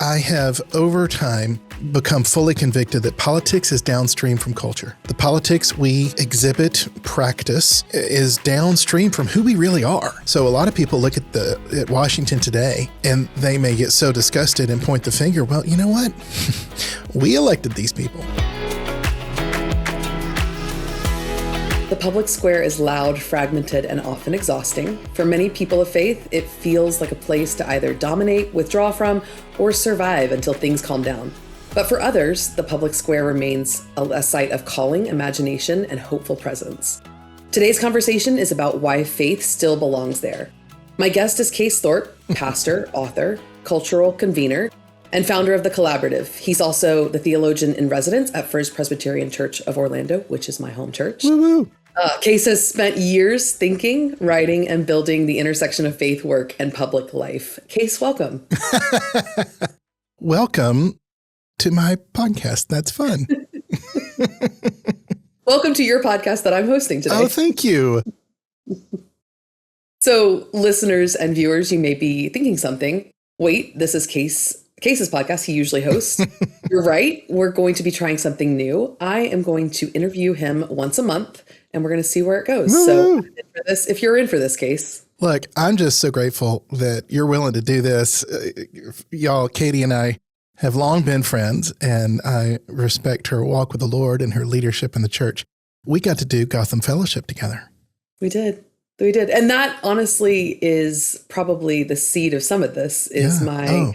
I have, over time, become fully convicted that politics is downstream from culture. The politics we exhibit, practice, is downstream from who we really are. So a lot of people look at Washington today, and they may get so disgusted and point the finger, well, you know what? We elected these people. The public square is loud, fragmented, and often exhausting. For many people of faith, it feels like a place to either dominate, withdraw from, or survive until things calm down. But for others, the public square remains a site of calling, imagination, and hopeful presence. Today's conversation is about why faith still belongs there. My guest is Case Thorp, pastor, author, cultural convener, and founder of The Collaborative. He's also the theologian in residence at First Presbyterian Church of Orlando, which is my home church. Woo-hoo. Case has spent years thinking, writing, and building the intersection of faith work and public life. Case, welcome. Welcome to my podcast. That's fun. Welcome to your podcast that I'm hosting today. Oh, thank you. So listeners and viewers, you may be thinking something. Wait, this is Case's podcast. He usually hosts. You're right. We're going to be trying something new. I am going to interview him once a month, and we're going to see where it goes. Woo-hoo. So if you're in for this, Case. Look, I'm just so grateful that you're willing to do this. Y'all, Katie and I have long been friends, and I respect her walk with the Lord and her leadership in the church. We got to do Gotham Fellowship together. We did. And that honestly is probably the seed of some of this is my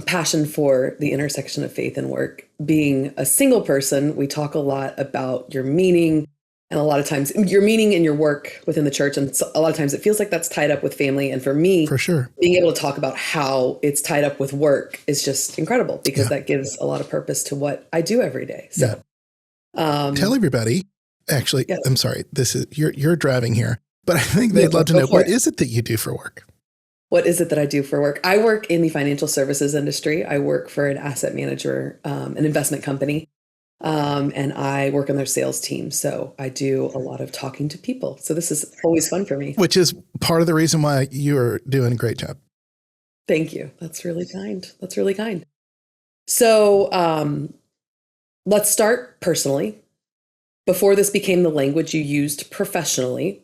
passion for the intersection of faith and work. Being a single person, we talk a lot about your meaning, and a lot of times your meaning in your work within the church. And a lot of times it feels like that's tied up with family. And for me, for sure, being able to talk about how it's tied up with work is just incredible because that gives a lot of purpose to what I do every day. So tell everybody. Actually, I'm sorry. This is you're driving here, but I think they'd love to know what is it that you do for work? What is it that I do for work? I work in the financial services industry. I work for an asset manager, an investment company, and I work on their sales team. So I do a lot of talking to people. So this is always fun for me. Which is part of the reason why you are doing a great job. Thank you. That's really kind. So let's start personally. Before this became the language you used professionally,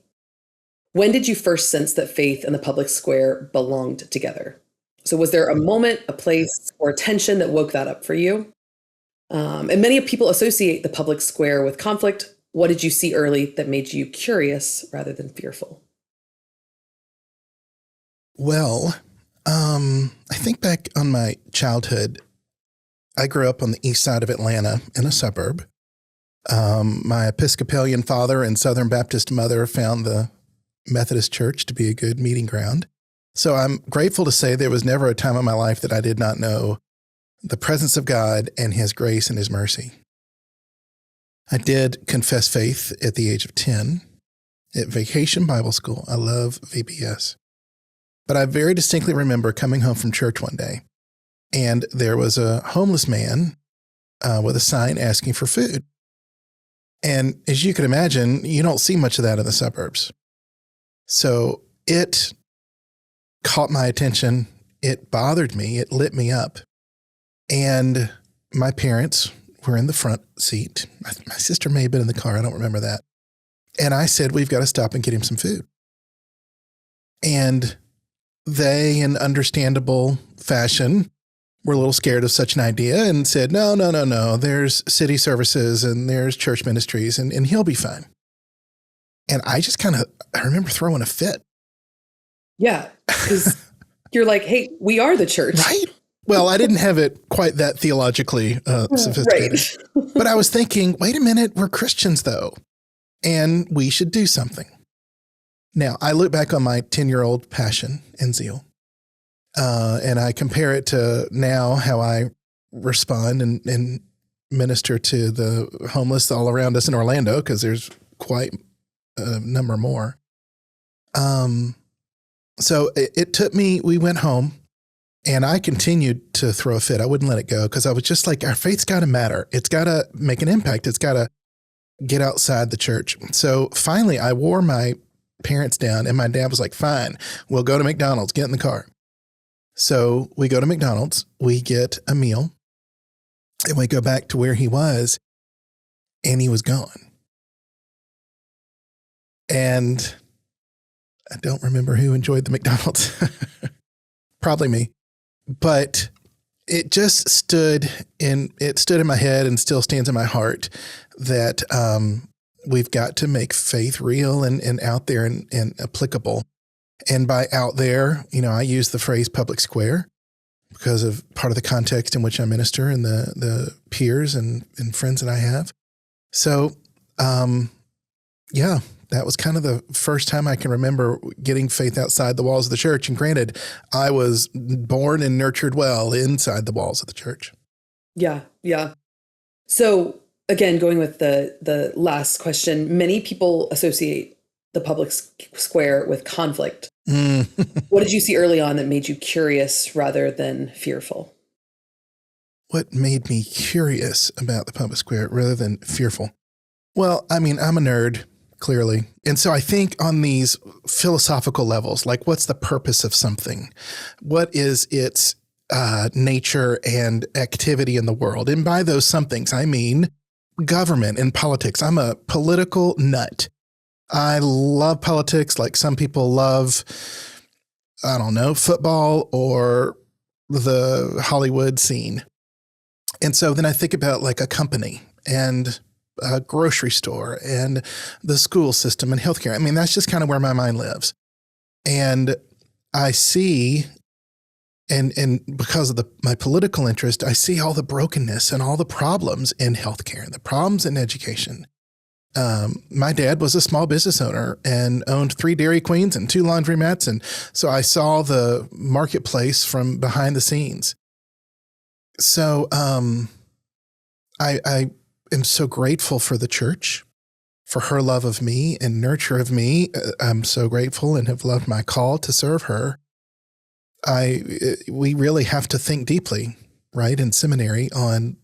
when did you first sense that faith and the public square belonged together? So was there a moment, a place, or a tension that woke that up for you? And many people associate the public square with conflict. What did you see early that made you curious rather than fearful? Well, I think back on my childhood. I grew up on the east side of Atlanta in a suburb. My Episcopalian father and Southern Baptist mother found the Methodist Church to be a good meeting ground. So I'm grateful to say there was never a time in my life that I did not know the presence of God and His grace and His mercy. I did confess faith at the age of 10 at Vacation Bible School. I love VBS. But I very distinctly remember coming home from church one day, and there was a homeless man with a sign asking for food. And as you can imagine, you don't see much of that in the suburbs. So it caught my attention. It bothered me. It lit me up. And my parents were in the front seat. My sister may have been in the car. I don't remember that. And I said, we've got to stop and get him some food. And they, in understandable fashion, were a little scared of such an idea and said, no. There's city services and there's church ministries and he'll be fine. And I just I remember throwing a fit. Yeah. Because you're like, hey, we are the church. Right. Well, I didn't have it quite that theologically sophisticated. Right. But I was thinking, wait a minute, we're Christians though, and we should do something. Now, I look back on my 10-year-old passion and zeal. And I compare it to now how I respond and minister to the homeless all around us in Orlando, because there's quite a number more. So it took me, we went home, and I continued to throw a fit. I wouldn't let it go because I was just like, our faith's got to matter. It's got to make an impact. It's got to get outside the church. So finally, I wore my parents down, and my dad was like, fine, we'll go to McDonald's, get in the car. So we go to McDonald's, we get a meal, and we go back to where he was, and he was gone. And I don't remember who enjoyed the McDonald's. Probably me. But it just stood in my head and still stands in my heart that we've got to make faith real and out there and applicable. And by out there, I use the phrase public square because of part of the context in which I minister and the peers and friends that I have. So, that was kind of the first time I can remember getting faith outside the walls of the church. And granted, I was born and nurtured well inside the walls of the church. Yeah. Yeah. So again, going with the last question, many people associate the public square with conflict. What did you see early on that made you curious rather than fearful? What made me curious about the public square rather than fearful? Well, I'm a nerd, clearly. And so I think on these philosophical levels, like what's the purpose of something? What is its nature and activity in the world? And by those somethings, I mean government and politics. I'm a political nut. I love politics like some people love, I don't know, football or the Hollywood scene. And so then I think about like a company and a grocery store and the school system and healthcare. That's just kind of where my mind lives. And I see, and because of my political interest, I see all the brokenness and all the problems in healthcare and the problems in education. My dad was a small business owner and owned 3 Dairy Queens and 2 laundromats. And so I saw the marketplace from behind the scenes. So I am so grateful for the church, for her love of me and nurture of me. I'm so grateful and have loved my call to serve her. We really have to think deeply, right, in seminary on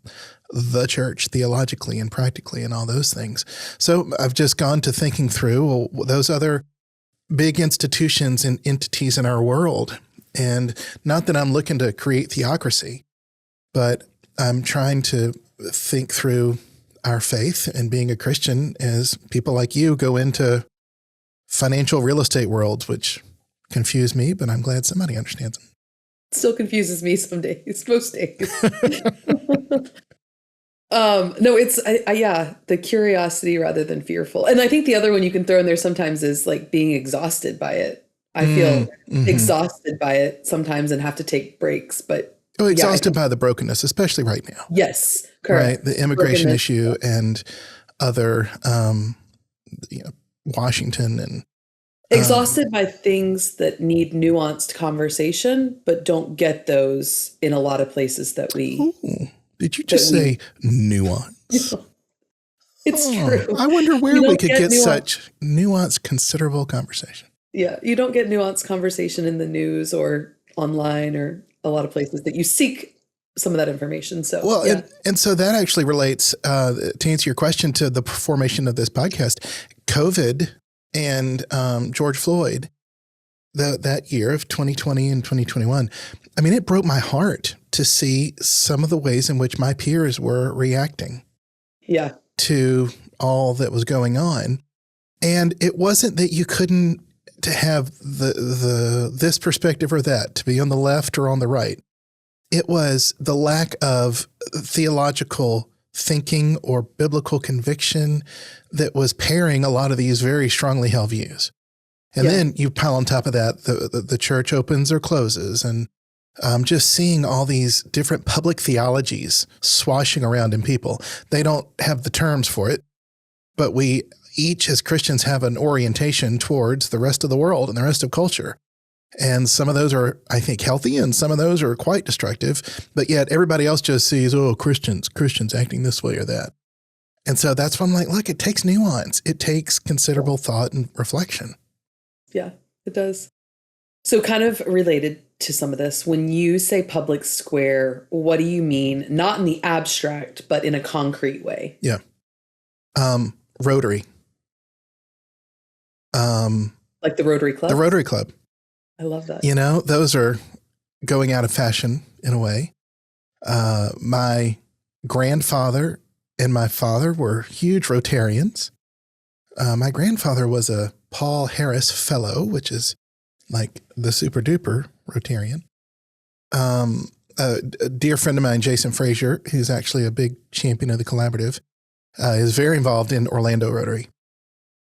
the church theologically and practically and all those things. So I've just gone to thinking through those other big institutions and entities in our world. And not that I'm looking to create theocracy, but I'm trying to think through our faith and being a Christian as people like you go into financial real estate worlds, which confuse me, but I'm glad somebody understands them. Still confuses me some days, most days. No, it's, the curiosity rather than fearful. And I think the other one you can throw in there sometimes is like being exhausted by it. I feel exhausted by it sometimes and have to take breaks, but exhausted by the brokenness, especially right now. Yes, correct. Right. The immigration issue and other, Washington and exhausted by things that need nuanced conversation, but don't get those in a lot of places that we. Ooh, did you just say nuance? It's true. I wonder where we could get such nuanced, considerable conversation. Yeah, you don't get nuanced conversation in the news or online or a lot of places that you seek some of that information. So, well, and so that actually relates, to answer your question, to the formation of this podcast. COVID and George Floyd, that year of 2020 and 2021, it broke my heart to see some of the ways in which my peers were reacting to all that was going on. And it wasn't that you couldn't to have this perspective or that, to be on the left or on the right. It was the lack of theological thinking or biblical conviction that was pairing a lot of these very strongly held views. And then you pile on top of that, the church opens or closes, and just seeing all these different public theologies swashing around in people. They don't have the terms for it, but we each as Christians have an orientation towards the rest of the world and the rest of culture. And some of those are, I think, healthy, and some of those are quite destructive. But yet everybody else just sees, Christians acting this way or that. And so that's why I'm like, look, it takes nuance. It takes considerable thought and reflection. Yeah, it does. So kind of related to some of this, when you say public square, what do you mean? Not in the abstract, but in a concrete way. Yeah. Rotary. Like the Rotary Club? The Rotary Club. I love that. Those are going out of fashion in a way. My grandfather and my father were huge Rotarians. My grandfather was a Paul Harris Fellow, which is like the super duper Rotarian. A dear friend of mine, Jason Frazier, who's actually a big champion of the collaborative, is very involved in Orlando Rotary.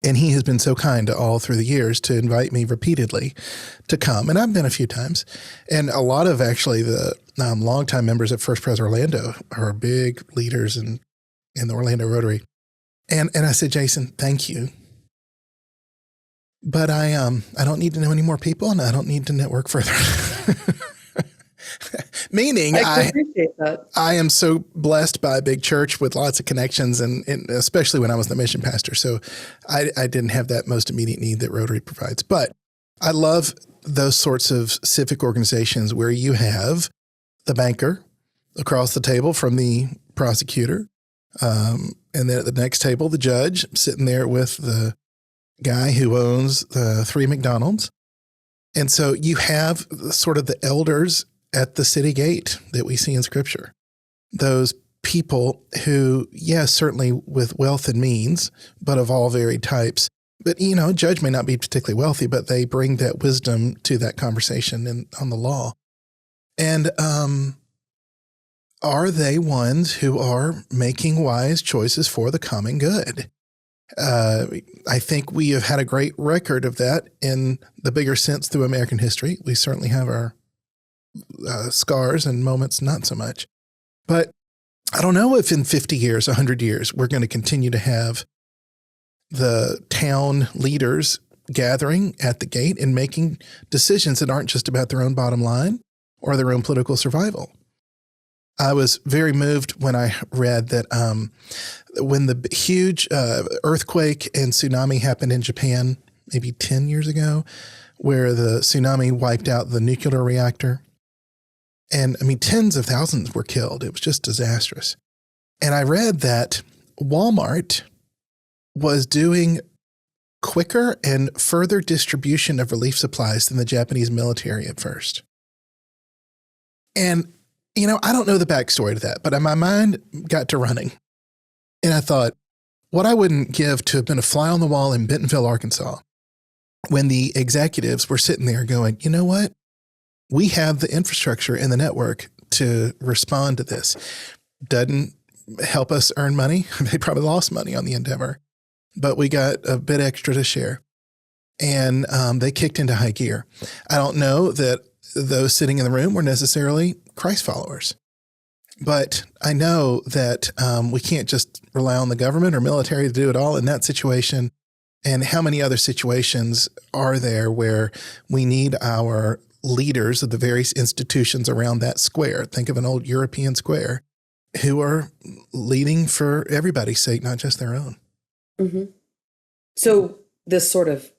And he has been so kind all through the years to invite me repeatedly to come. And I've been a few times. And a lot of actually the longtime members of First Pres Orlando are big leaders in the Orlando Rotary. And I said, Jason, thank you. But I don't need to know any more people, and I don't need to network further. Meaning I appreciate that. I am so blessed by a big church with lots of connections, and especially when I was the mission pastor. So I didn't have that most immediate need that Rotary provides. But I love those sorts of civic organizations where you have the banker across the table from the prosecutor, and then at the next table, the judge sitting there with the guy who owns the 3 McDonald's. And so you have sort of the elders at the city gate that we see in Scripture. Those people who, yes, certainly with wealth and means, but of all varied types. But, a judge may not be particularly wealthy, but they bring that wisdom to that conversation on the law. And are they ones who are making wise choices for the common good? I think we have had a great record of that in the bigger sense through American history. We certainly have our scars and moments, not so much. But I don't know if in 50 years, 100 years, we're going to continue to have the town leaders gathering at the gate and making decisions that aren't just about their own bottom line or their own political survival. I was very moved when I read that when the huge earthquake and tsunami happened in Japan, maybe 10 years ago, where the tsunami wiped out the nuclear reactor. And tens of thousands were killed. It was just disastrous. And I read that Walmart was doing quicker and further distribution of relief supplies than the Japanese military at first. And, I don't know the backstory to that, but my mind got to running. And I thought, what I wouldn't give to have been a fly on the wall in Bentonville, Arkansas, when the executives were sitting there going, you know what? We have the infrastructure and the network to respond to this. Doesn't help us earn money. They probably lost money on the endeavor, but we got a bit extra to share. And they kicked into high gear. I don't know that those sitting in the room were necessarily Christ followers, but I know that we can't just rely on the government or military to do it all in that situation. And how many other situations are there where we need our leaders of the various institutions around that square? Think of an old European square who are leading for everybody's sake, not just their own. Mm-hmm. So this sort of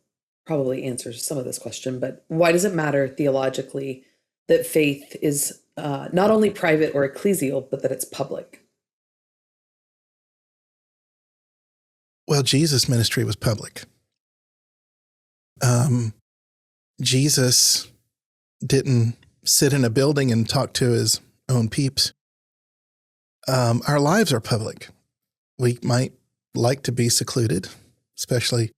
probably answers some of this question, but why does it matter theologically that faith is not only private or ecclesial, but that it's public? Well, Jesus' ministry was public. Jesus didn't sit in a building and talk to his own peeps. Our lives are public. We might like to be secluded, especially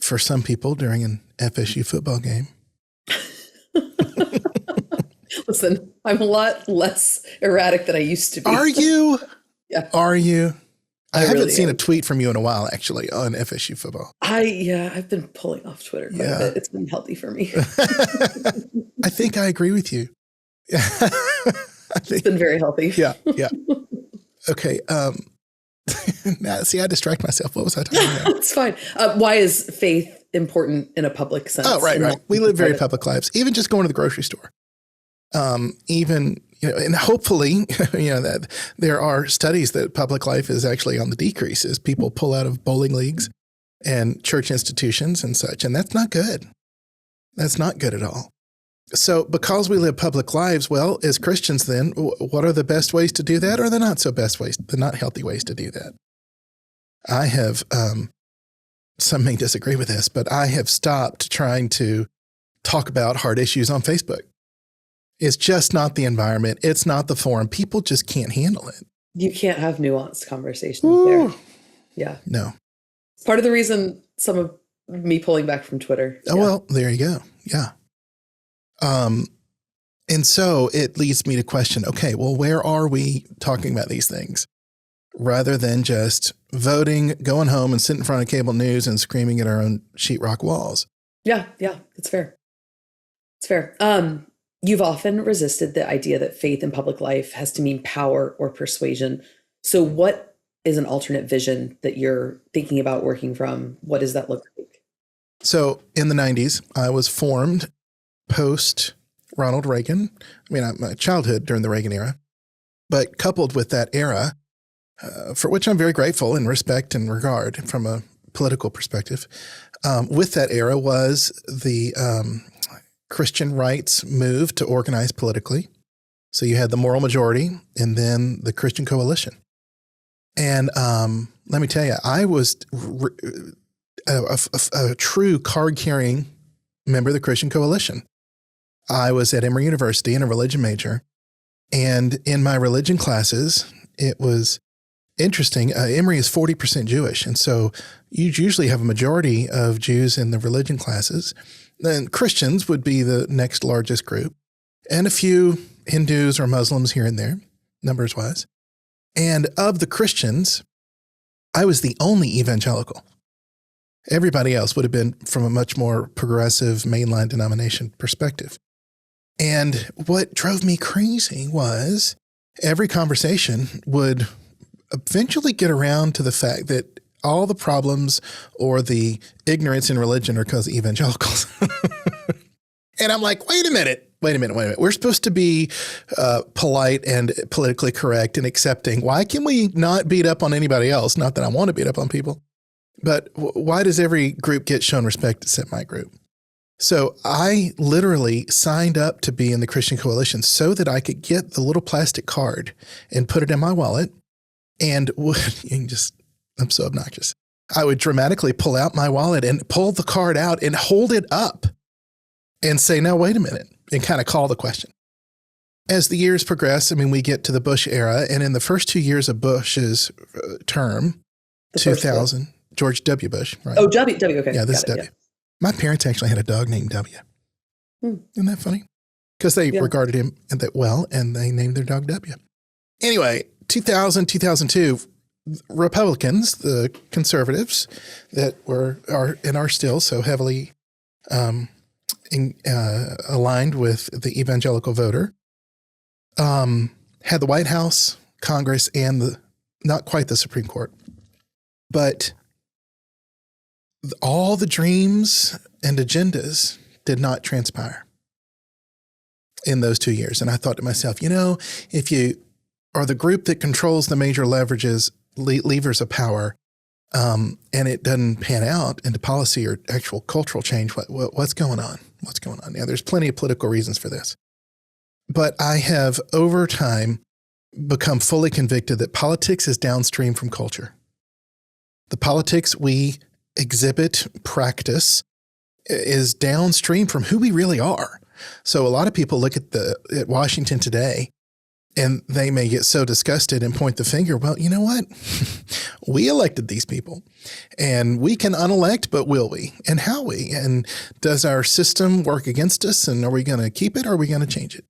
for some people during an FSU football game. Listen, I'm a lot less erratic than I used to be. Are you? Yeah. Are you? I haven't really seen am. a tweet from you in a while, actually, on FSU football. I've been pulling off Twitter quite a bit. It's been healthy for me. I think I agree with you. It's been very healthy. Yeah. Okay. Now, see, I distract myself. What was I talking about? It's fine. Why is faith important in a public sense? Oh, right. We live very public lives, even just going to the grocery store. Even, and hopefully, that there are studies that public life is actually on the decrease as people pull out of bowling leagues and church institutions and such. And that's not good. That's not good at all. So because we live public lives, well, as Christians then, what are the best ways to do that, or the not so best ways, the not healthy ways to do that? I have, some may disagree with this, but I have stopped trying to talk about hard issues on Facebook. It's just not the environment. It's not the forum. People just can't handle it. You can't have nuanced conversations Ooh. there. Yeah. No. It's part of the reason some of me pulling back from Twitter. Oh, well, there you go. Yeah. And so it leads me to question, okay, well, where are we talking about these things? Rather than just voting, going home and sitting in front of cable news and screaming at our own sheetrock walls. Yeah. It's fair. It's fair. You've often resisted the idea that faith in public life has to mean power or persuasion. So what is an alternate vision that you're thinking about working from? What does that look like? So in the 90s, I was formed post Ronald Reagan. I mean, my childhood during the Reagan era, but coupled with that era, for which I'm very grateful and respect and regard from a political perspective, with that era was the Christian right's move to organize politically. So you had the moral majority and then the Christian coalition. And let me tell you, I was a true card-carrying member of the Christian coalition. I was at Emory University in a religion major. And in my religion classes, it was interesting. Emory is 40% Jewish. And so you usually have a majority of Jews in the religion classes. Then Christians would be the next largest group, and a few Hindus or Muslims here and there, numbers wise. And of the Christians, I was the only evangelical. Everybody else would have been from a much more progressive mainline denomination perspective. And what drove me crazy was every conversation would eventually get around to the fact that all the problems or the ignorance in religion are because of evangelicals. And I'm like, wait a minute. We're supposed to be polite and politically correct and accepting. Why can we not beat up on anybody else? Not that I want to beat up on people, but why does every group get shown respect except my group? So I literally signed up to be in the Christian Coalition so that I could get the little plastic card and put it in my wallet. And I'm so obnoxious. I would dramatically pull out my wallet and pull the card out and hold it up and say, now, wait a minute, and kind of call the question. As the years progress, I mean, we get to the Bush era, and in the first 2 years of Bush's term, 2000, George W. Bush, right? Oh, W, okay. Yeah, this is W. Yeah. My parents actually had a dog named W. Isn't that funny? Because they regarded him well, and they named their dog W. Anyway, 2000, 2002, Republicans, the conservatives that are still so heavily aligned with the evangelical voter, had the White House, Congress, and not quite the Supreme Court, but all the dreams and agendas did not transpire in those 2 years. And I thought to myself, if you are the group that controls the major levers of power, and it doesn't pan out into policy or actual cultural change, what's going on? What's going on? Now, there's plenty of political reasons for this. But I have, over time, become fully convicted that politics is downstream from culture. The politics we exhibit, practice, is downstream from who we really are. So a lot of people look at Washington today, and they may get so disgusted and point the finger. Well, you know what? We elected these people, and we can unelect, but will we? And how we? And does our system work against us? And are we going to keep it or are we going to change it?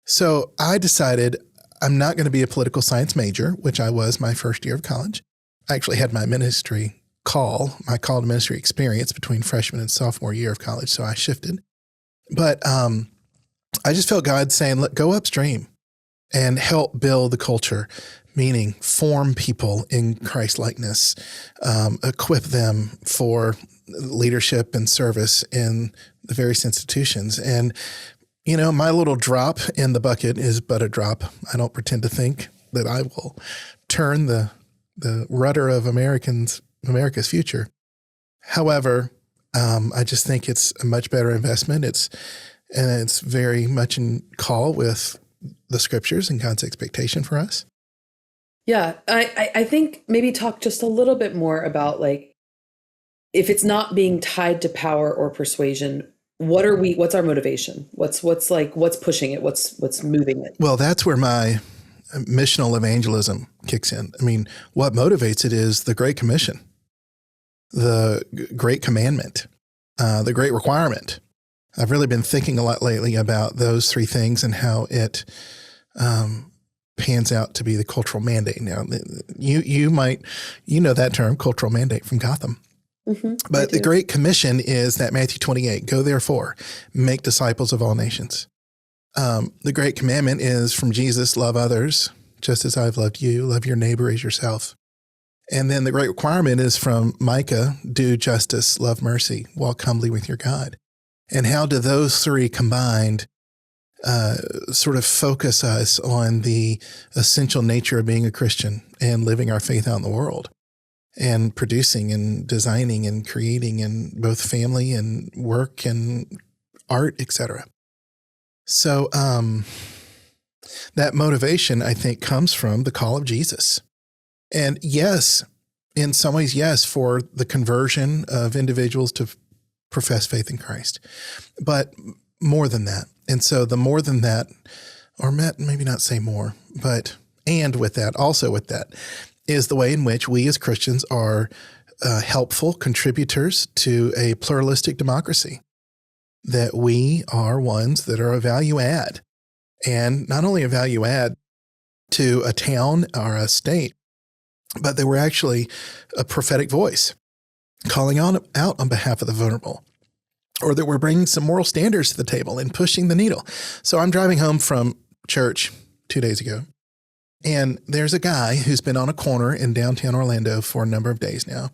So I decided I'm not going to be a political science major, which I was my first year of college. I actually had my call to ministry experience between freshman and sophomore year of college. So I shifted, but I just felt God saying, go upstream and help build the culture, meaning form people in Christ-likeness, equip them for leadership and service in the various institutions. And, my little drop in the bucket is but a drop. I don't pretend to think that I will turn the rudder of America's future. However, I just think it's a much better investment. It's very much in call with the scriptures and God's expectation for us. Yeah. I think maybe talk just a little bit more about if it's not being tied to power or persuasion, What's our motivation? What's pushing it? What's moving it? Well, that's where my missional evangelism kicks in. I mean, what motivates it is the Great Commission, the Great Commandment, the Great Requirement. I've really been thinking a lot lately about those three things and how it pans out to be the cultural mandate. Now, you might know that term, cultural mandate, from Gotham. Mm-hmm, but the Great Commission is that Matthew 28, go therefore, make disciples of all nations. The Great Commandment is from Jesus, love others just as I've loved you, love your neighbor as yourself. And then the Great Requirement is from Micah, do justice, love mercy, walk humbly with your God. And how do those three combined sort of focus us on the essential nature of being a Christian and living our faith out in the world and producing and designing and creating in both family and work and art, etc. So that motivation, I think, comes from the call of Jesus. And yes, in some ways, yes, for the conversion of individuals to profess faith in Christ, but more than that. And so the more than that, or maybe not say more, but and with that, also with that, is the way in which we as Christians are helpful contributors to a pluralistic democracy, that we are ones that are a value add, and not only a value add to a town or a state, but that we're actually a prophetic voice calling out on behalf of the vulnerable, or that we're bringing some moral standards to the table and pushing the needle. So I'm driving home from church 2 days ago, and there's a guy who's been on a corner in downtown Orlando for a number of days now,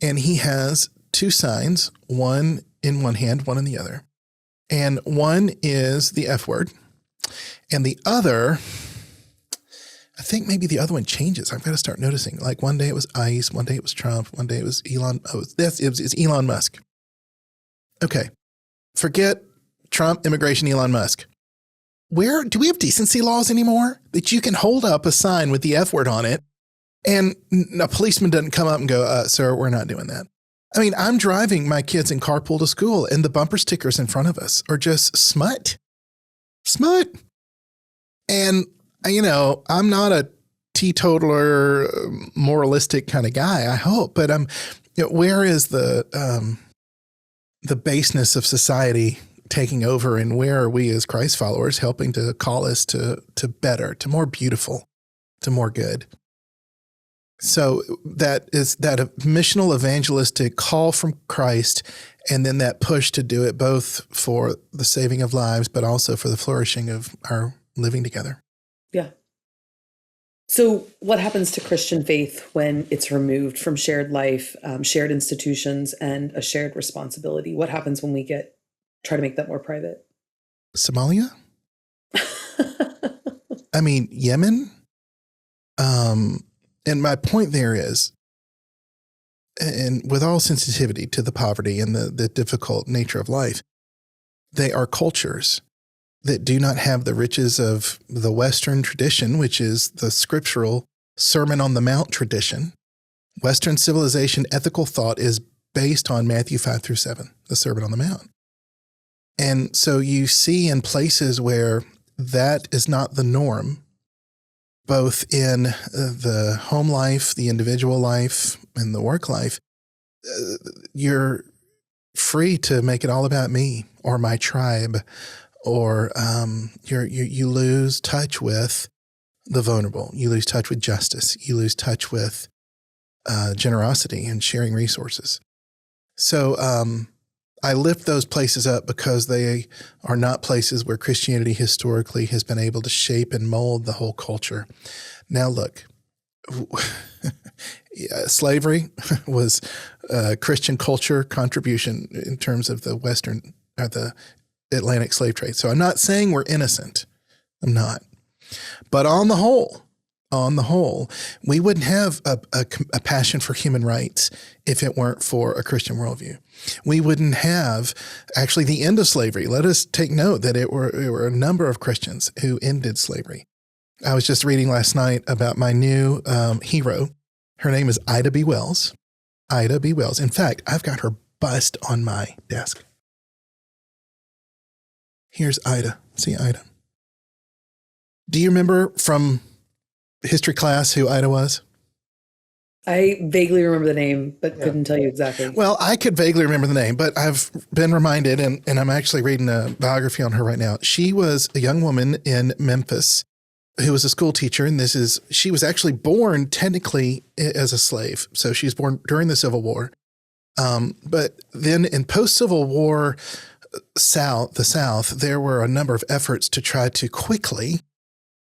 and he has two signs, one in one hand, one in the other. And one is the F word, and the other, I think maybe the other one changes. I've got to start noticing. Like one day it was ICE, one day it was Trump, one day it was Elon. It's Elon Musk. Okay, forget Trump, immigration, Elon Musk. Where do we have decency laws anymore that you can hold up a sign with the F word on it and a policeman doesn't come up and go, sir, we're not doing that. I mean, I'm driving my kids in carpool to school and the bumper stickers in front of us are just smut. And, I'm not a teetotaler, moralistic kind of guy, I hope, but where is the baseness of society taking over, and where are we as Christ followers helping to call us to better, to more beautiful, to more good? So that is that missional evangelistic call from Christ, and then that push to do it both for the saving of lives, but also for the flourishing of our living together. Yeah. So what happens to Christian faith when it's removed from shared life, shared institutions, and a shared responsibility? What happens when we try to make that more private? Somalia? I mean, Yemen? And my point there is, and with all sensitivity to the poverty and the difficult nature of life, they are cultures that do not have the riches of the Western tradition, which is the scriptural Sermon on the Mount tradition. Western civilization ethical thought is based on Matthew 5-7, the Sermon on the Mount. And so you see in places where that is not the norm, both in the home life, the individual life, and the work life, you're free to make it all about me or my tribe, or you lose touch with the vulnerable. You lose touch with justice. You lose touch with generosity and sharing resources. So I lift those places up because they are not places where Christianity historically has been able to shape and mold the whole culture. Now, look, slavery was a Christian culture contribution in terms of the Western or the Atlantic slave trade. So I'm not saying we're innocent. I'm not. But on the whole, we wouldn't have a passion for human rights if it weren't for a Christian worldview. We wouldn't have actually the end of slavery. Let us take note that there were a number of Christians who ended slavery. I was just reading last night about my new hero. Her name is Ida B. Wells. Ida B. Wells. In fact, I've got her bust on my desk. Here's Ida. See Ida. Do you remember from history class who Ida was? I vaguely remember the name, but couldn't tell you exactly. Well, I could vaguely remember the name, but I've been reminded, and I'm actually reading a biography on her right now. She was a young woman in Memphis who was a school teacher, and she was actually born technically as a slave. So she was born during the Civil War. But then in post-Civil War the South, there were a number of efforts to try to quickly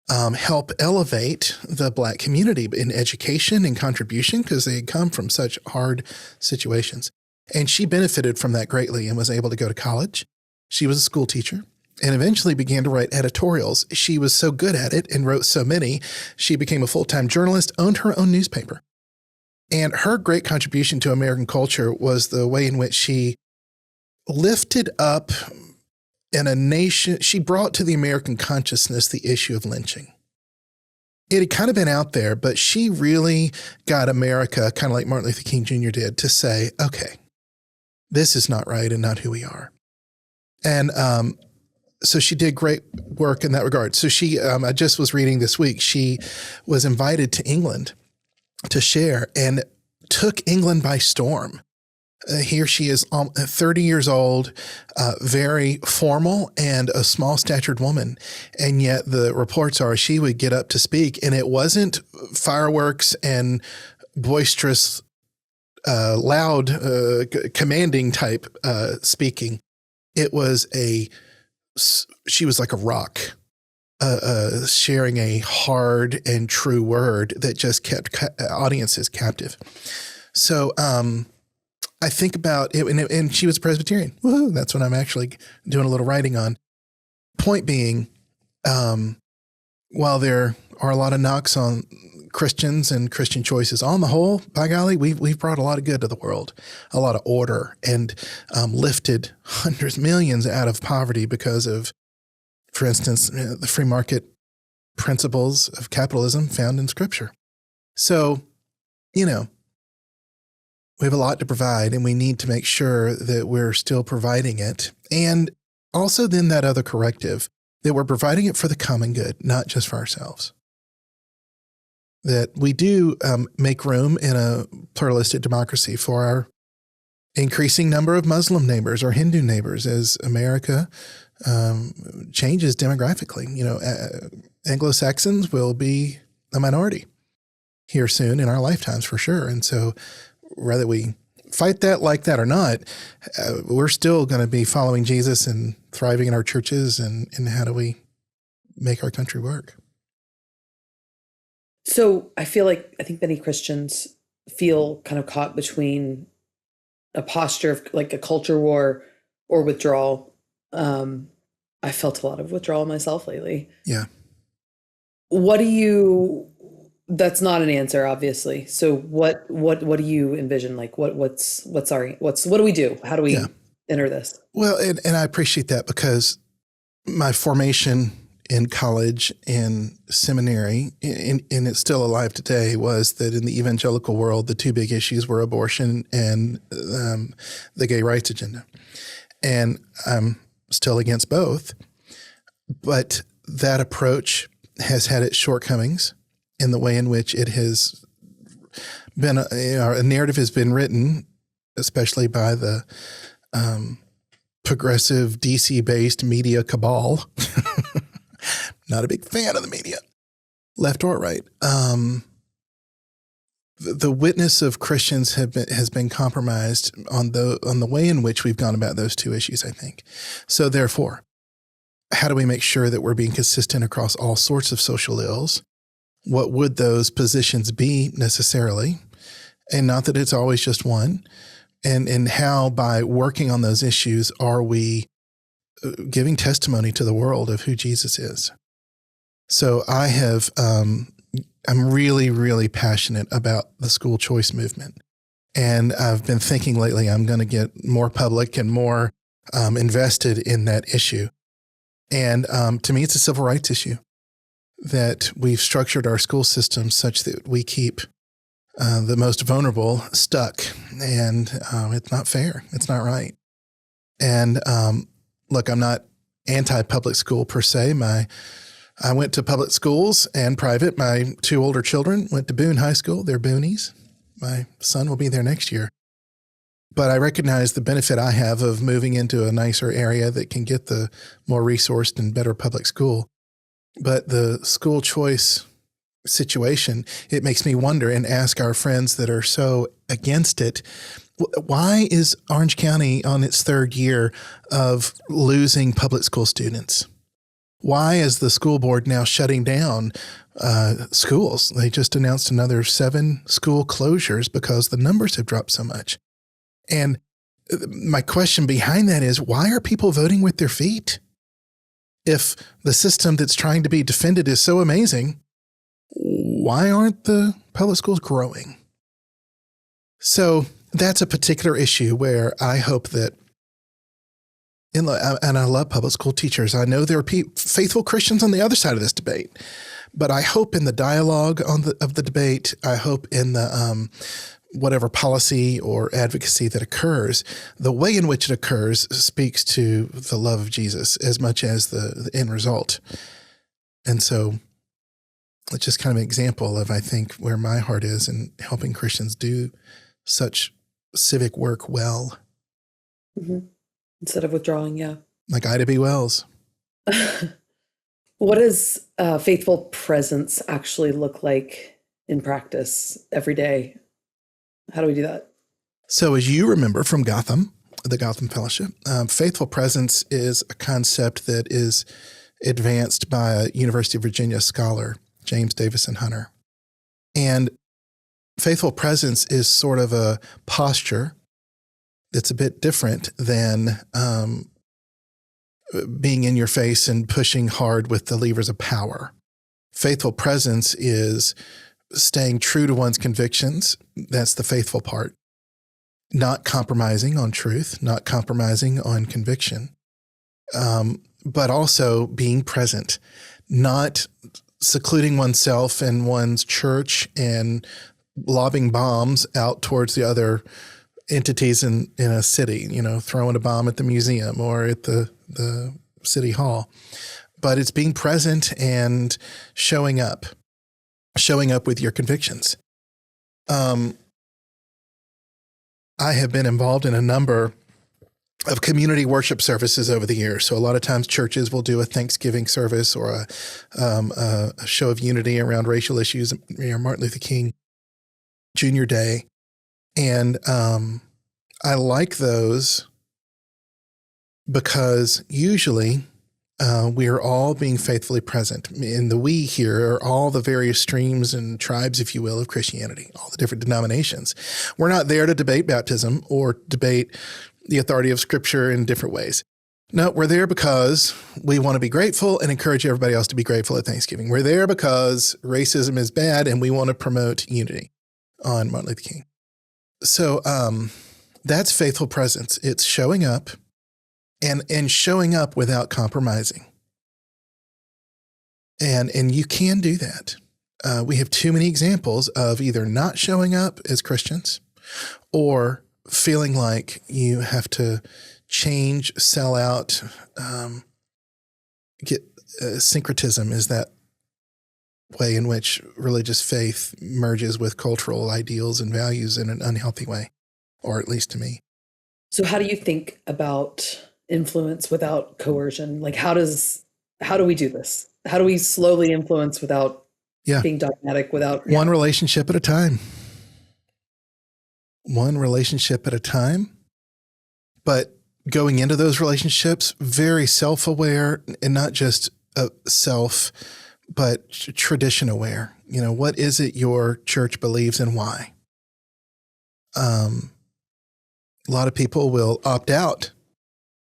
help elevate the Black community in education and contribution because they had come from such hard situations. And she benefited from that greatly and was able to go to college. She was a school teacher and eventually began to write editorials. She was so good at it and wrote so many, she became a full-time journalist, owned her own newspaper. And her great contribution to American culture was the way in which she lifted up in a nation, she brought to the American consciousness the issue of lynching. It had kind of been out there, but she really got America, kind of like Martin Luther King Jr. did, to say, okay, this is not right and not who we are. And so she did great work in that regard. So she, I just was reading this week, she was invited to England to share and took England by storm. Here she is, 30 years old, very formal and a small-statured woman. And yet the reports are she would get up to speak, and it wasn't fireworks and boisterous, loud, commanding type speaking. It was she was like a rock, sharing a hard and true word that just kept audiences captive. So, I think about it, and she was a Presbyterian. Woohoo! That's what I'm actually doing a little writing on. Point being, while there are a lot of knocks on Christians and Christian choices, on the whole, by golly, we've brought a lot of good to the world, a lot of order, and lifted hundreds, millions out of poverty because of, for instance, the free market principles of capitalism found in Scripture. So, we have a lot to provide, and we need to make sure that we're still providing it. And also then that other corrective, that we're providing it for the common good, not just for ourselves. That we do make room in a pluralistic democracy for our increasing number of Muslim neighbors or Hindu neighbors as America changes demographically. Anglo-Saxons will be a minority here soon in our lifetimes for sure. And so whether we fight that like that or not, we're still going to be following Jesus and thriving in our churches. And how do we make our country work? So I think many Christians feel kind of caught between a posture of like a culture war or withdrawal. I felt a lot of withdrawal myself lately. Yeah. That's not an answer, obviously. So what do you envision? Like what do we do? How do we enter this? Well, and I appreciate that because my formation in college and seminary, and it's still alive today, was that in the evangelical world, the two big issues were abortion and the gay rights agenda. And I'm still against both, but that approach has had its shortcomings in the way in which it has been, a narrative has been written, especially by the progressive DC-based media cabal. Not a big fan of the media, left or right. The witness of Christians has been compromised on the way in which we've gone about those two issues, I think. So therefore, how do we make sure that we're being consistent across all sorts of social ills? What would those positions be necessarily? And not that it's always just one. And how, by working on those issues, are we giving testimony to the world of who Jesus is? So I'm really, really passionate about the school choice movement. And I've been thinking lately I'm going to get more public and more invested in that issue. And to me, it's a civil rights issue. That we've structured our school system such that we keep the most vulnerable stuck. And it's not fair. It's not right. And look, I'm not anti-public school per se. I went to public schools and private. My two older children went to Boone High School. They're Boonies. My son will be there next year. But I recognize the benefit I have of moving into a nicer area that can get the more resourced and better public school. But the school choice situation, it makes me wonder and ask our friends that are so against it, why is Orange County on its third year of losing public school students? Why is the school board now shutting down schools? They just announced another 7 school closures because the numbers have dropped so much. And my question behind that is, why are people voting with their feet? If the system that's trying to be defended is so amazing, why aren't the public schools growing? So that's a particular issue where I hope that, and I love public school teachers. I know there are faithful Christians on the other side of this debate, but I hope in the dialogue of the debate, I hope in the whatever policy or advocacy that occurs, the way in which it occurs speaks to the love of Jesus as much as the end result. And so it's just kind of an example of, I think, where my heart is in helping Christians do such civic work well. Mm-hmm. Instead of withdrawing, yeah. Like Ida B. Wells. What does faithful presence actually look like in practice every day? How do we do that? So as you remember from Gotham, the Gotham Fellowship, faithful presence is a concept that is advanced by a University of Virginia scholar, James Davison Hunter. And faithful presence is sort of a posture that's a bit different than being in your face and pushing hard with the levers of power. Faithful presence is staying true to one's convictions. That's the faithful part. Not compromising on truth, not compromising on conviction, but also being present, not secluding oneself in one's church and lobbing bombs out towards the other entities in a city, throwing a bomb at the museum or at the city hall. But it's being present and showing up with your convictions. I have been involved in a number of community worship services over the years. So a lot of times churches will do a Thanksgiving service or a show of unity around racial issues, Martin Luther King Jr. Day. And I like those because usually we are all being faithfully present. And the we here are all the various streams and tribes, if you will, of Christianity, all the different denominations. We're not there to debate baptism or debate the authority of Scripture in different ways. No, we're there because we want to be grateful and encourage everybody else to be grateful at Thanksgiving. We're there because racism is bad and we want to promote unity on Martin Luther King. So that's faithful presence. It's showing up and showing up without compromising. And you can do that. We have too many examples of either not showing up as Christians or feeling like you have to change, sell out, get syncretism is that way in which religious faith merges with cultural ideals and values in an unhealthy way, or at least to me. So how do you think about influence without coercion? Like how do we do this? How do we slowly influence without being dogmatic, without one relationship at a time? One relationship at a time, but going into those relationships, very self-aware and not just self, but tradition aware. What is it your church believes and why? A lot of people will opt out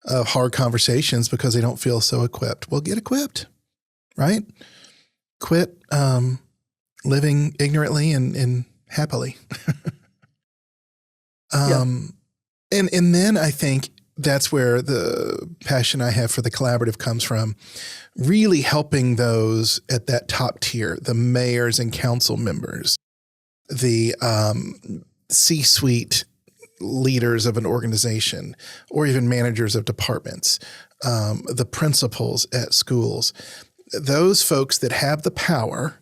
of hard conversations because they don't feel so equipped. Well, get equipped, right? Quit living ignorantly and happily. And then I think that's where the passion I have for the collaborative comes from, really helping those at that top tier, the mayors and council members, the C-suite leaders of an organization or even managers of departments, the principals at schools, those folks that have the power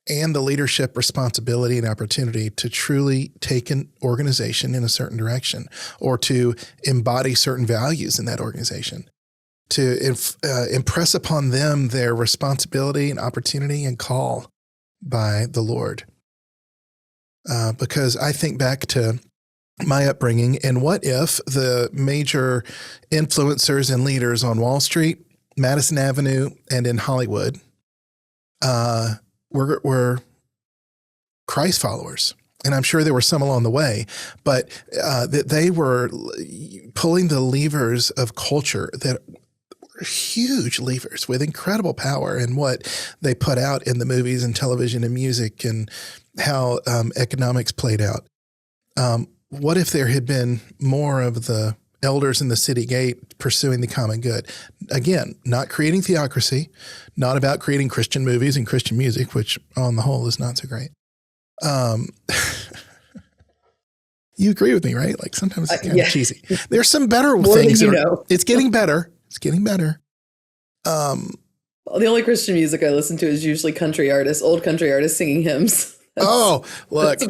and the leadership responsibility and opportunity to truly take an organization in a certain direction or to embody certain values in that organization, to impress upon them their responsibility and opportunity and call by the Lord. Because I think back to my upbringing, and what if the major influencers and leaders on Wall Street, Madison Avenue, and in Hollywood were Christ followers? And I'm sure there were some along the way, but that they were pulling the levers of culture that were huge levers with incredible power in what they put out in the movies and television and music and how economics played out. What if there had been more of the elders in the city gate pursuing the common good? Again, not creating theocracy, not about creating Christian movies and Christian music, which on the whole is not so great. You agree with me, right? Like sometimes it's kind of cheesy. There's some better things. It's getting better. It's getting better. The only Christian music I listen to is usually country artists, old country artists singing hymns. Look,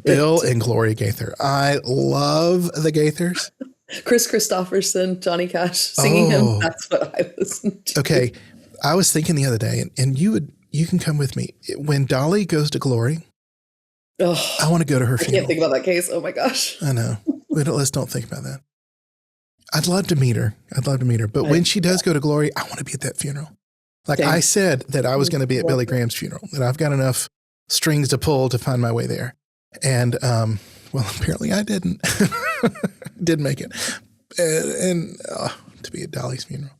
Bill and Gloria Gaither. I love the Gaithers. Chris Christopherson, Johnny Cash singing hymns. That's what I listen to. Okay. I was thinking the other day, and you can come with me. When Dolly goes to glory, I want to go to her funeral. I can't think about that case. Oh my gosh. I know. Let's don't think about that. I'd love to meet her. But when she does go to glory, I want to be at that funeral. Like I said that I was going to be at Billy Graham's funeral, that I've got enough strings to pull to find my way there. And, well, apparently I didn't. Didn't make it. And to be at Dolly's funeral.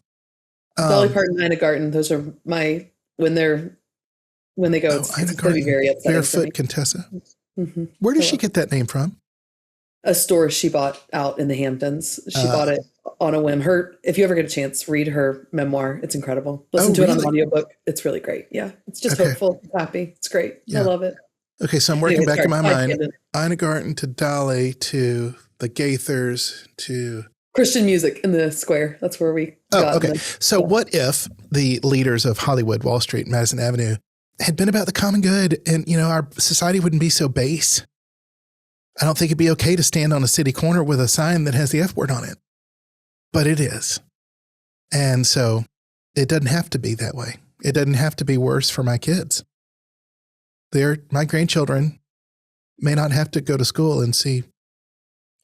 Dolly Parton, Ina Garten, those are my, when they go, it's going to be very upsetting. Barefoot Contessa. Mm-hmm. Where did she get that name from? A store she bought out in the Hamptons. She bought it on a whim. If you ever get a chance, read her memoir. It's incredible. Listen to it on the audiobook. It's really great. Yeah. It's just hopeful, happy. It's great. Yeah. I love it. Okay. So I'm working back in my mind. Ina Garten to Dolly to the Gaithers to Christian music in the square. That's where we got. Okay. So what if the leaders of Hollywood, Wall Street, Madison Avenue had been about the common good, and, our society wouldn't be so base? I don't think it'd be okay to stand on a city corner with a sign that has the F word on it, but it is. And so it doesn't have to be that way. It doesn't have to be worse for my kids. My grandchildren may not have to go to school and see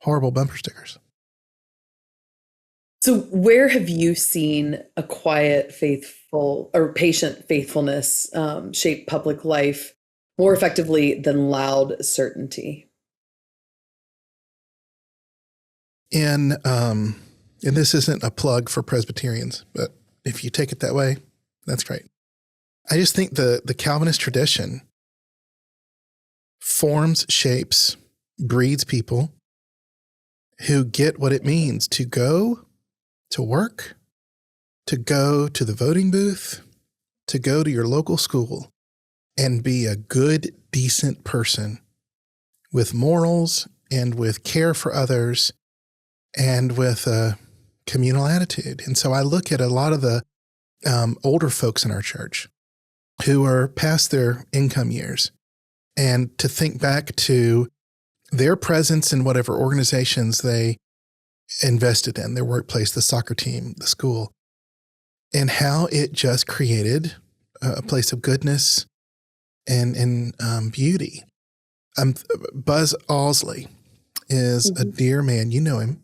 horrible bumper stickers. So where have you seen a quiet, faithful, or patient faithfulness shape public life more effectively than loud certainty? And this isn't a plug for Presbyterians, but if you take it that way, that's great. I just think the Calvinist tradition forms, shapes, breeds people who get what it means to go to work, to go to the voting booth, to go to your local school and be a good, decent person with morals and with care for others and with a communal attitude. And so I look at a lot of the older folks in our church who are past their income years, and to think back to their presence in whatever organizations they invested in, their workplace, the soccer team, the school, and how it just created a place of goodness and beauty. Buzz Owsley is a dear man. You know him.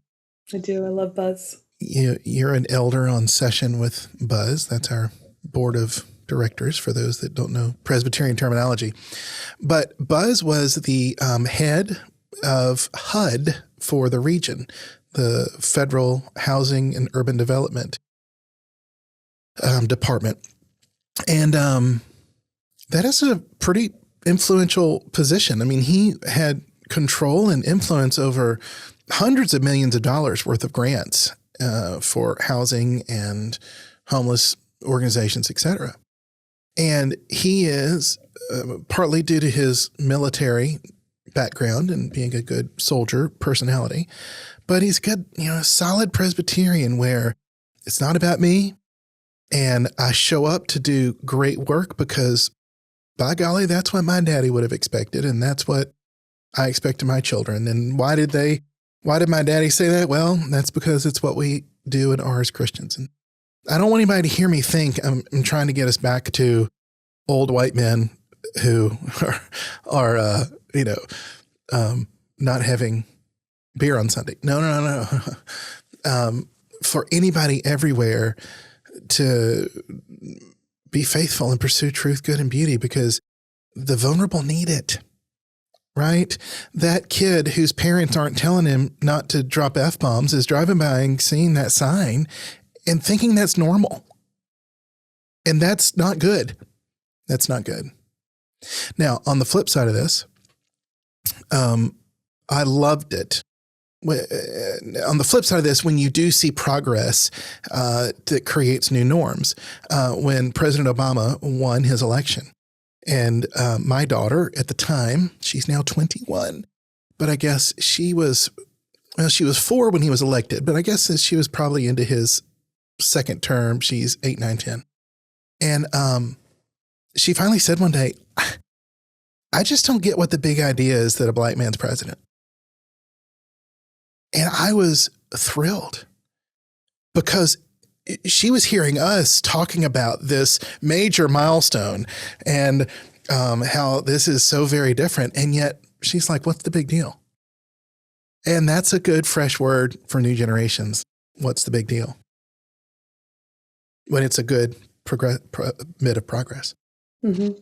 I do. I love Buzz. You're an elder on session with Buzz. That's our board of directors, for those that don't know Presbyterian terminology. But Buzz was the head of HUD for the region, the Federal Housing and Urban Development Department. And that is a pretty influential position. I mean, he had control and influence over hundreds of millions of dollars worth of grants for housing and homeless organizations, et cetera. And he is, partly due to his military background and being a good soldier personality, but he's good, a solid Presbyterian where it's not about me. And I show up to do great work because, by golly, that's what my daddy would have expected. And that's what I expect of my children. And why did my daddy say that? Well, that's because it's what we do and are as Christians. And I don't want anybody to hear me think I'm trying to get us back to old white men who are not having beer on Sunday. No. For anybody everywhere to be faithful and pursue truth, good, and beauty, because the vulnerable need it, right? That kid whose parents aren't telling him not to drop F-bombs is driving by and seeing that sign and thinking that's normal. And that's not good. That's not good. Now, on the flip side of this, I loved it. On the flip side of this, when you do see progress that creates new norms, when President Obama won his election, and my daughter at the time, she's now 21, but I guess she was 4 when he was elected, but I guess she was probably into his second term. She's 8, 9, 10. And she finally said one day, I just don't get what the big idea is that a black man's president. And I was thrilled because she was hearing us talking about this major milestone and how this is so very different. And yet she's like, what's the big deal? And that's a good fresh word for new generations. What's the big deal? When it's a good bit of progress. Mm-hmm.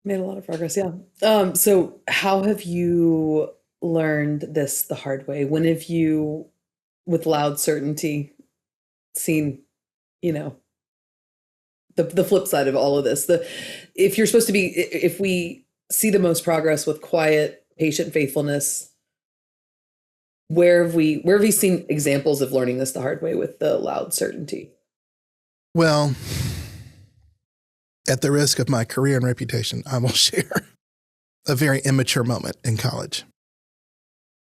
Made a lot of progress. Yeah. So how have you learned this the hard way? When have you, with loud certainty, seen, the flip side of all of this? If we see the most progress with quiet, patient faithfulness, where have we seen examples of learning this the hard way with the loud certainty? Well, at the risk of my career and reputation, I will share a very immature moment in college.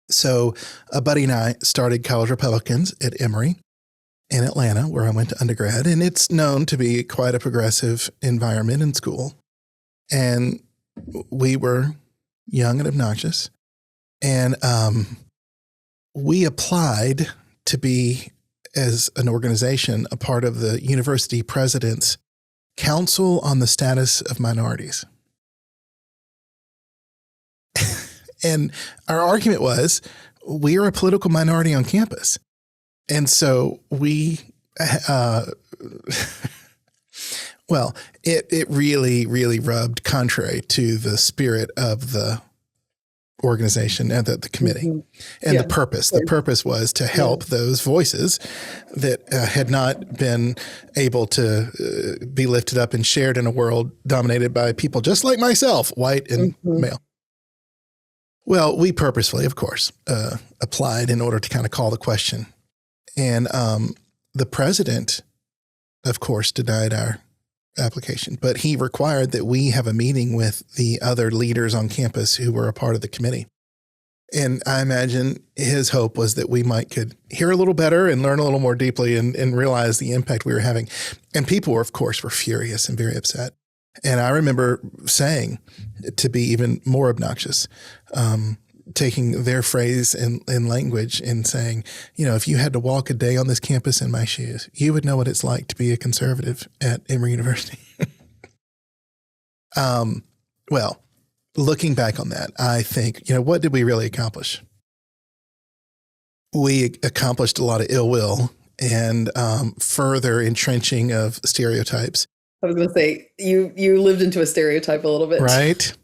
So a buddy and I started College Republicans at Emory in Atlanta, where I went to undergrad, and it's known to be quite a progressive environment in school. And we were young and obnoxious, and we applied to be, as an organization, a part of the university president's Council on the Status of Minorities. And our argument was, we are a political minority on campus. And so we, it really, really rubbed contrary to the spirit of the organization and the committee. Mm-hmm. And the purpose. The purpose was to help those voices that had not been able to be lifted up and shared in a world dominated by people just like myself, white and male. Well, we purposefully, of course, applied in order to kind of call the question. And the president, of course, denied our application, but he required that we have a meeting with the other leaders on campus who were a part of the committee. And I imagine his hope was that we could hear a little better and learn a little more deeply and realize the impact we were having. And people were furious and very upset. And I remember saying, to be even more obnoxious, taking their phrase and language and saying, if you had to walk a day on this campus in my shoes, you would know what it's like to be a conservative at Emory University. Well, looking back on that, I think, what did we really accomplish? We accomplished a lot of ill will and further entrenching of stereotypes. I was going to say, you lived into a stereotype a little bit. Right.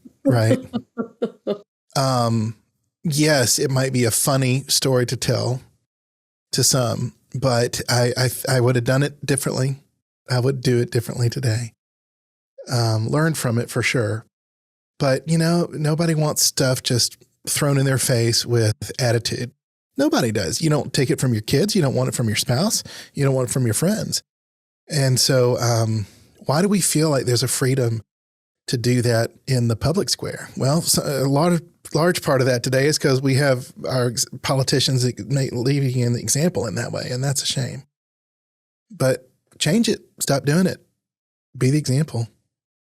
Yes, it might be a funny story to tell to some, but I would have done it differently. I would do it differently today. Learn from it for sure. But, nobody wants stuff just thrown in their face with attitude. Nobody does. You don't take it from your kids. You don't want it from your spouse. You don't want it from your friends. And so why do we feel like there's a freedom to do that in the public square? Well, large part of that today is because we have our politicians leading the example in that way, and that's a shame. But change it. Stop doing it. Be the example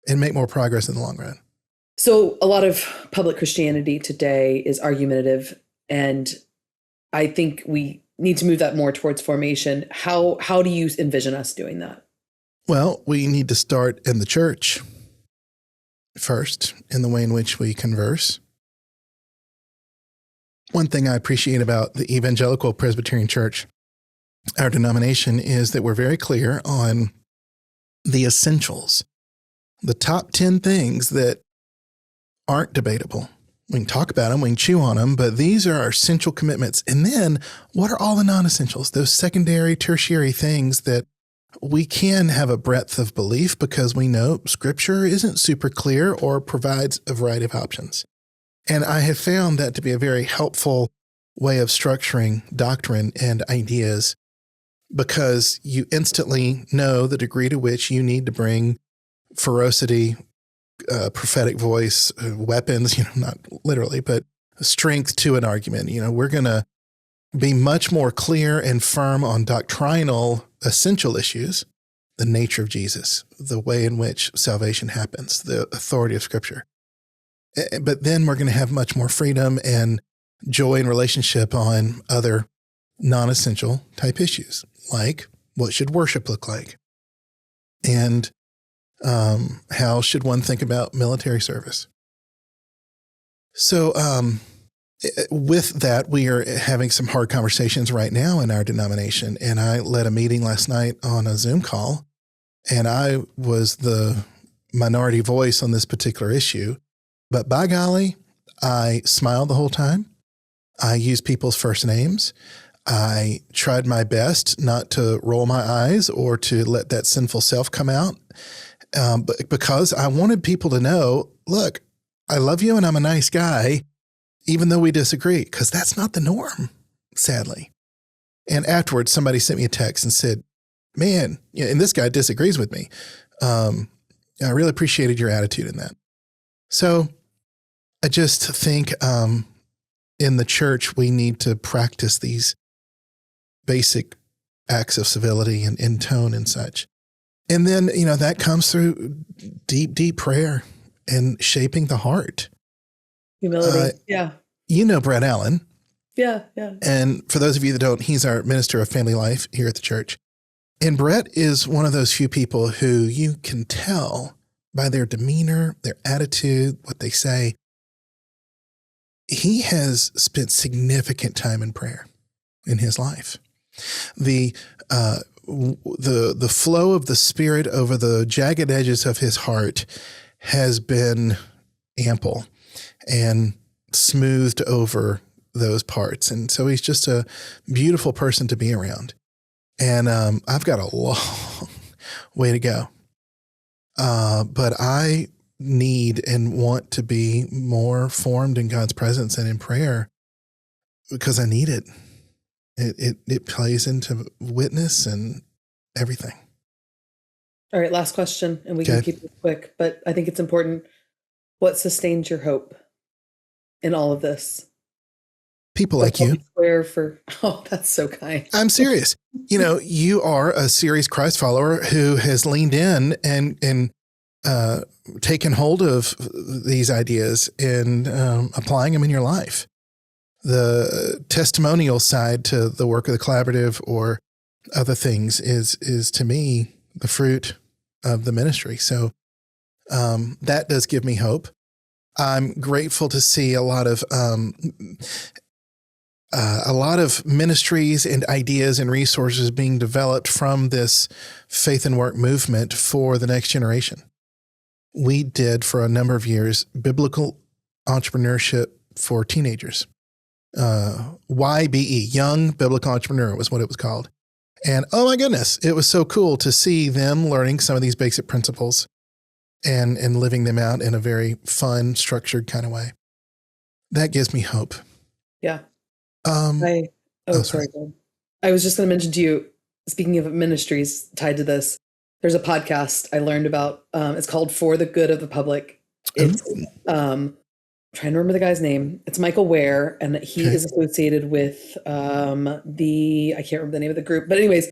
and make more progress in the long run. So a lot of public Christianity today is argumentative, and I think we need to move that more towards formation. How do you envision us doing that? Well, we need to start in the church first, in the way in which we converse. One thing I appreciate about the Evangelical Presbyterian Church, our denomination, is that we're very clear on the essentials, the top 10 things that aren't debatable. We can talk about them, we can chew on them, but these are our essential commitments. And then what are all the non-essentials, those secondary, tertiary things that we can have a breadth of belief because we know Scripture isn't super clear or provides a variety of options. And I have found that to be a very helpful way of structuring doctrine and ideas, because you instantly know the degree to which you need to bring ferocity, prophetic voice, weapons, not literally, but strength to an argument. We're going to be much more clear and firm on doctrinal essential issues, the nature of Jesus, the way in which salvation happens, the authority of Scripture. But then we're going to have much more freedom and joy and relationship on other non-essential type issues, like what should worship look like? And how should one think about military service? So with that, we are having some hard conversations right now in our denomination. And I led a meeting last night on a Zoom call, and I was the minority voice on this particular issue. But by golly, I smiled the whole time. I used people's first names. I tried my best not to roll my eyes or to let that sinful self come out. But because I wanted people to know, look, I love you and I'm a nice guy, even though we disagree, because that's not the norm, sadly. And afterwards, somebody sent me a text and said, man, and this guy disagrees with me. I really appreciated your attitude in that. So I just think in the church, we need to practice these basic acts of civility and in tone and such. And then, that comes through deep, deep prayer and shaping the heart. Humility. Yeah. Brett Allen. Yeah. And for those of you that don't, he's our minister of family life here at the church. And Brett is one of those few people who you can tell by their demeanor, their attitude, what they say. He has spent significant time in prayer in his life. The flow of the Spirit over the jagged edges of his heart has been ample and smoothed over those parts. And so he's just a beautiful person to be around. And I've got a long way to go. But I need and want to be more formed in God's presence and in prayer because I need it. It plays into witness and everything. All right, last question, and we can keep it quick, but I think it's important. What sustains your hope in all of this? People like you. Oh, that's so kind. I'm serious. You are a serious Christ follower who has leaned in and taken hold of these ideas and applying them in your life. The testimonial side to the work of the collaborative or other things is to me the fruit of the ministry. So that does give me hope. I'm grateful to see a lot of ministries and ideas and resources being developed from this faith and work movement for the next generation. We did for a number of years biblical entrepreneurship for teenagers. YBE, Young Biblical Entrepreneur was what it was called. And oh my goodness, it was so cool to see them learning some of these basic principles and living them out in a very fun, structured kind of way. That gives me hope. Yeah. Sorry. I was just going to mention to you, speaking of ministries tied to this, There's a podcast I learned about. It's called For the Good of the Public. It's I'm trying to remember the guy's name. It's Michael Ware, and he is associated with I can't remember the name of the group. But anyways,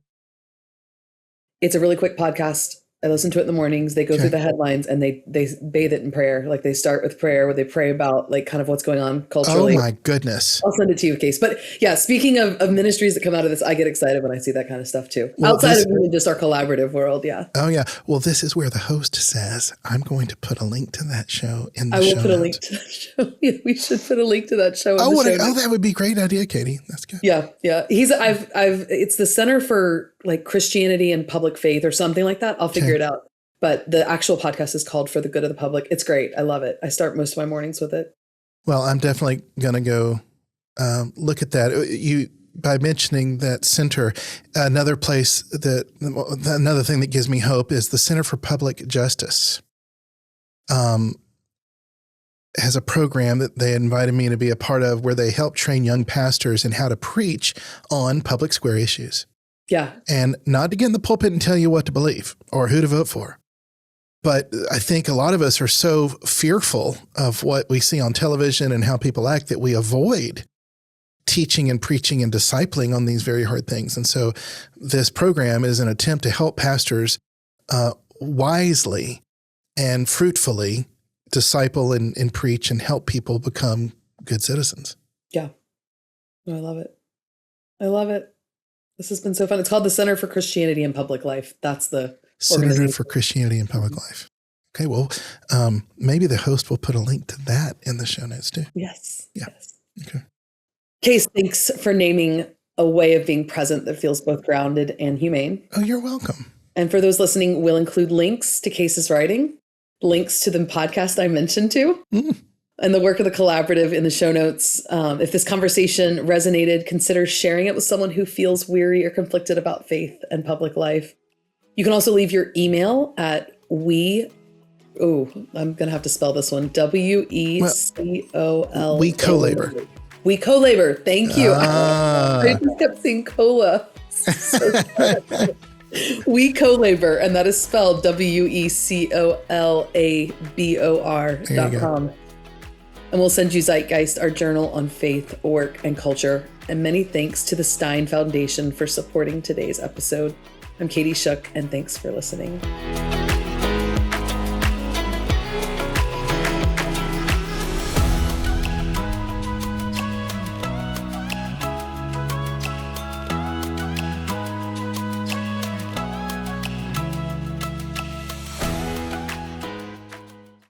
it's a really quick podcast. I listen to it in the mornings. They go through the headlines and they bathe it in prayer. Like they start with prayer where they pray about like kind of what's going on culturally. Oh my goodness. I'll send it to you, Case. But yeah, speaking of ministries that come out of this, I get excited when I see that kind of stuff too. Well, outside of even just our collaborative world. Yeah. Oh yeah. Well, this is where the host says, I'm going to put a link to that show in the show. I will put a link to that show. Yeah, we should put a link to that show. That would be a great idea, Katie. That's good. Yeah. Yeah. It's the Center for like Christianity and Public Faith or something like that. I'll figure it out. But the actual podcast is called For the Good of the Public. It's great. I love it. I start most of my mornings with it. Well, I'm definitely going to go look at that. By mentioning that center, another thing that gives me hope is the Center for Public Justice has a program that they invited me to be a part of where they help train young pastors in how to preach on public square issues. Yeah. And not to get in the pulpit and tell you what to believe or who to vote for. But I think a lot of us are so fearful of what we see on television and how people act that we avoid teaching and preaching and discipling on these very hard things. And so this program is an attempt to help pastors wisely and fruitfully disciple and preach and help people become good citizens. Yeah. I love it. I love it. This has been so fun. It's called the Center for Christianity and Public Life. That's the Center for Christianity and Public Life. Okay, well, maybe the host will put a link to that in the show notes too. Yes. Yeah. Yes. Okay. Case, thanks for naming a way of being present that feels both grounded and humane. Oh, you're welcome. And for those listening, we'll include links to Case's writing, links to the podcast I mentioned too, and the work of the collaborative in the show notes. If this conversation resonated, consider sharing it with someone who feels weary or conflicted about faith and public life. You can also leave your email at I'm going to have to spell this one. WECOL. We co-labor. We co-labor. Thank you. I just kept saying cola. We co-labor, and that is spelled WECOLABOR.com. And we'll send you Zeitgeist, our journal on faith, work, and culture. And many thanks to the Stein Foundation for supporting today's episode. I'm Katie Shook, and thanks for listening.